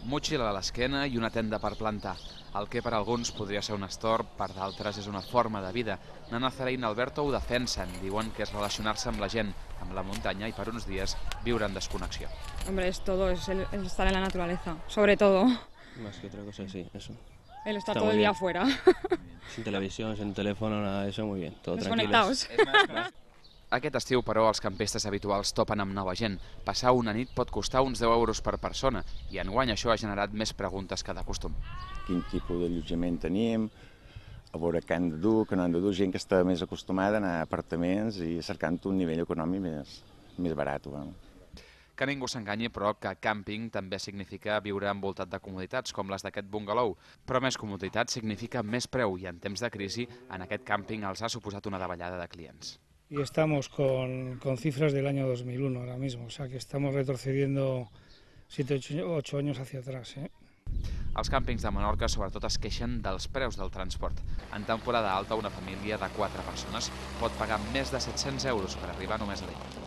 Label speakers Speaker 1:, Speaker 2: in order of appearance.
Speaker 1: motxilla a l'esquena i una tenda per plantar. El que per alguns podria ser un estorb, per d'altres és una forma de vida. Nana Zara i Alberto ho defensen, diuen que és relacionar-se amb la gent, amb la muntanya y para unos días viure en desconexión.
Speaker 2: Hombre, es todo, es el estar en la naturaleza, sobre todo.
Speaker 3: Más que otra cosa, sí, eso.
Speaker 2: El estar todo el día afuera.
Speaker 3: Sin televisión, sin teléfono, nada de eso, muy bien. Todo
Speaker 2: Desconectados.
Speaker 1: Aquest estiu, però, els campistes habituals topen amb nova gent. Passar una nit pot costar uns 10 euros per persona i enguany això ha generat més preguntes que de costum.
Speaker 4: Quin tipus d'allotjament tenim, a veure què han de dur, què no han de dur, gent que està més acostumada a anar a apartaments i cercant un nivell econòmic més barat.
Speaker 1: Que ningú s'enganyi, però, que càmping també significa viure envoltat de comoditats com les d'aquest bungalow. Però més comoditat significa més preu i en temps de crisi en aquest càmping els ha suposat una davallada de clients.
Speaker 5: Y estamos con cifras del año 2001 ahora mismo, o sea que estamos retrocediendo 7 o 8 años hacia atrás.
Speaker 1: Els càmpings de Menorca sobretot es queixen dels preus del transport. En temporada alta una família de 4 persones pot pagar més de 700 euros per arribar només a l'illa.